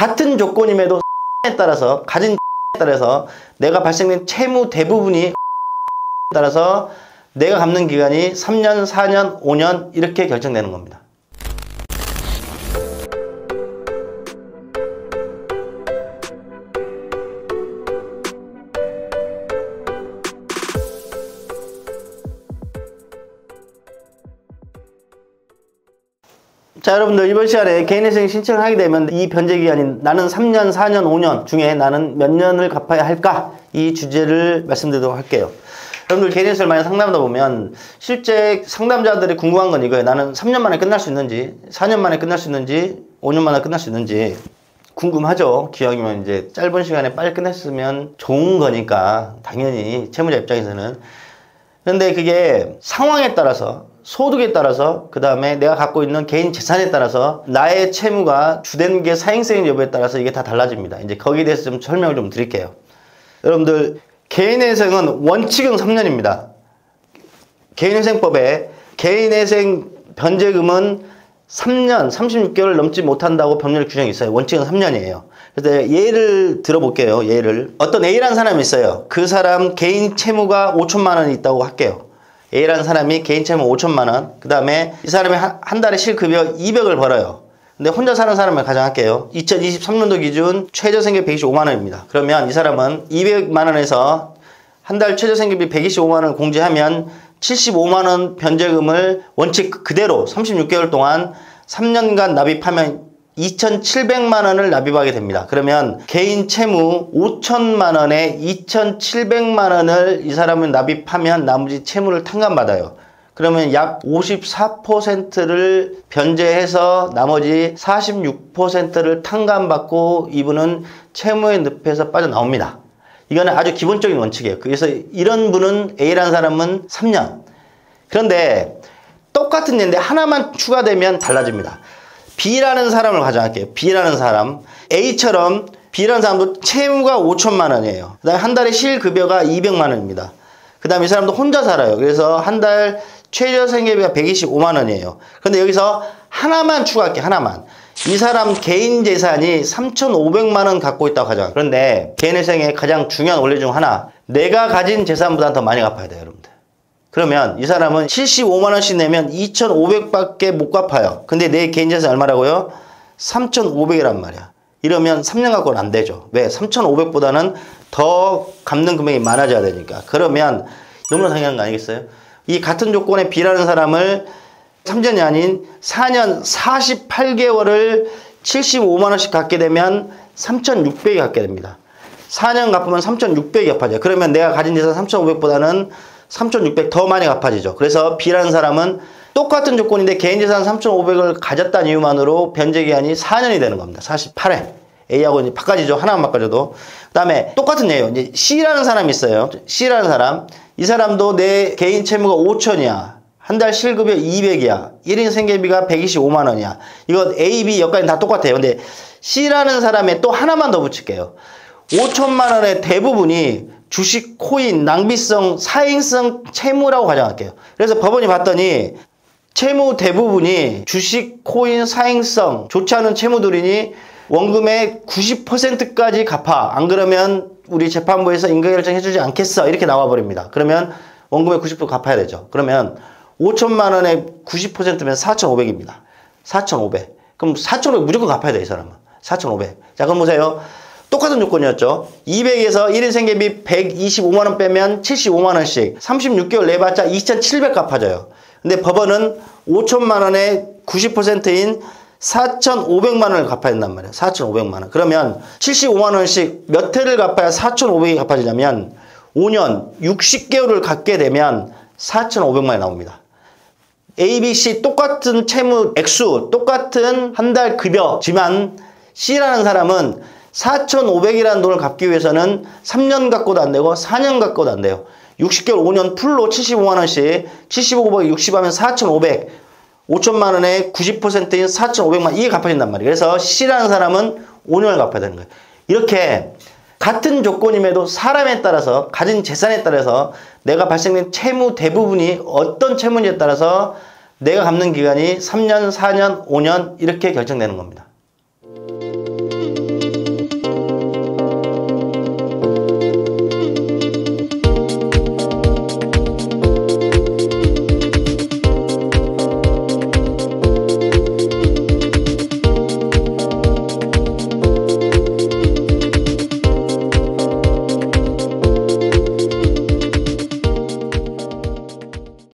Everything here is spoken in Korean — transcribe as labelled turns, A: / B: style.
A: 같은 조건임에도 에 따라서 가진 따라서 내가 발생된 채무 대부분이 따라서 내가 갚는 기간이 3년, 4년, 5년 이렇게 결정되는 겁니다. 자, 여러분들 이번 시간에 개인회생 신청을 하게 되면 이 변제기간인 나는 3년, 4년, 5년 중에 나는 몇 년을 갚아야 할까? 이 주제를 말씀드리도록 할게요. 여러분들 개인회생을 많이 상담하다 보면 실제 상담자들이 궁금한 건 이거예요. 나는 3년 만에 끝날 수 있는지, 4년 만에 끝날 수 있는지, 5년 만에 끝날 수 있는지 궁금하죠. 기왕이면 이제 짧은 시간에 빨리 끝냈으면 좋은 거니까 당연히 채무자 입장에서는. 그런데 그게 상황에 따라서 소득에 따라서 그 다음에 내가 갖고 있는 개인 재산에 따라서 나의 채무가 주된 게 사행성 여부에 따라서 이게 다 달라집니다. 이제 거기에 대해서 좀 설명을 좀 드릴게요. 여러분들 개인회생은 원칙은 3년입니다. 개인회생법에 개인회생 변제금은 3년 36개월 넘지 못한다고 법률 규정이 있어요. 원칙은 3년이에요. 그래서 예를 들어볼게요. 예를 어떤 A라는 사람이 있어요. 그 사람 개인 채무가 5천만 원이 있다고 할게요. A라는 사람이 개인 채무 5천만 원, 그 다음에 이 사람이 한 달에 실급여 200을 벌어요. 근데 혼자 사는 사람을 가정할게요. 2023년도 기준 최저생계비 125만 원입니다. 그러면 이 사람은 200만 원에서 한 달 최저생계비 125만 원을 공제하면 75만 원 변제금을 원칙 그대로 36개월 동안 3년간 납입하면 2,700만 원을 납입하게 됩니다. 그러면 개인 채무 5천만 원에 2,700만 원을 이 사람은 납입하면 나머지 채무를 탕감받아요. 그러면 약 54%를 변제해서 나머지 46%를 탕감받고 이분은 채무의 늪에서 빠져나옵니다. 이거는 아주 기본적인 원칙이에요. 그래서 이런 분은 A라는 사람은 3년. 그런데 똑같은 예인데 하나만 추가되면 달라집니다. B라는 사람을 가정할게요. B라는 사람. A처럼 B라는 사람도 채무가 5천만 원이에요. 그 다음에 한 달에 실급여가 200만 원입니다. 그 다음에 이 사람도 혼자 살아요. 그래서 한 달 최저생계비가 125만 원이에요. 그런데 여기서 하나만 추가할게요. 하나만. 이 사람 개인 재산이 3,500만 원 갖고 있다고 가정할게요. 그런데 개인회생의 가장 중요한 원리 중 하나. 내가 가진 재산보다 더 많이 갚아야 돼요. 여러분들. 그러면 이 사람은 75만 원씩 내면 2,500밖에 못 갚아요. 근데 내 개인 재산 얼마라고요? 3,500이란 말이야. 이러면 3년 갖고는 안 되죠. 왜? 3,500보다는 더 갚는 금액이 많아져야 되니까. 그러면 너무나 당연한 거 아니겠어요? 이 같은 조건의 B라는 사람을 3년이 아닌 4년 48개월을 75만 원씩 갚게 되면 3,600이 갚게 됩니다. 4년 갚으면 3,600이 갚아져요. 그러면 내가 가진 재산 3,500보다는 3,600 더 많이 갚아지죠. 그래서 B라는 사람은 똑같은 조건인데 개인재산 3,500을 가졌다는 이유만으로 변제기한이 4년이 되는 겁니다. 48회. A하고 이제 바꿔지죠. 하나만 바꿔줘도. 그 다음에 똑같은 예요. 이제 C라는 사람이 있어요. C라는 사람. 이 사람도 내 개인 채무가 5천이야. 한 달 실급여 200이야. 1인 생계비가 125만 원이야. 이거 A, B 여기까지 다 똑같아요. 근데 C라는 사람에 또 하나만 더 붙일게요. 5천만 원의 대부분이 주식, 코인, 낭비성, 사행성 채무라고 가정할게요. 그래서 법원이 봤더니 채무 대부분이 주식, 코인, 사행성 좋지 않은 채무들이니 원금의 90%까지 갚아. 안 그러면 우리 재판부에서 인가결정해주지 않겠어. 이렇게 나와버립니다. 그러면 원금의 90% 갚아야 되죠. 그러면 5천만 원의 90%면 4,500입니다. 4,500. 그럼 4,500 무조건 갚아야 돼, 이 사람은. 4,500. 자, 그럼 보세요. 똑같은 조건이었죠. 200에서 1인 생계비 125만 원 빼면 75만 원씩 36개월 내봤자 2,700 갚아져요. 근데 법원은 5천만 원의 90%인 4,500만 원을 갚아야 된단 말이에요. 4,500만 원. 그러면 75만 원씩 몇 회를 갚아야 4,500이 갚아지냐면 5년 60개월을 갚게 되면 4,500만 원이 나옵니다. A, B, C 똑같은 채무 액수, 똑같은 한 달 급여지만 C라는 사람은 4,500이라는 돈을 갚기 위해서는 3년 갖고도 안 되고 4년 갖고도 안 돼요. 60개월 5년 풀로 75만 원씩 75 곱하기 60 하면 4,500. 5천만 원의 90%인 4,500만 이게 갚아진단 말이에요. 그래서 C라는 사람은 5년을 갚아야 되는 거예요. 이렇게 같은 조건임에도 사람에 따라서 가진 재산에 따라서 내가 발생된 채무 대부분이 어떤 채무인지에 따라서 내가 갚는 기간이 3년, 4년, 5년 이렇게 결정되는 겁니다.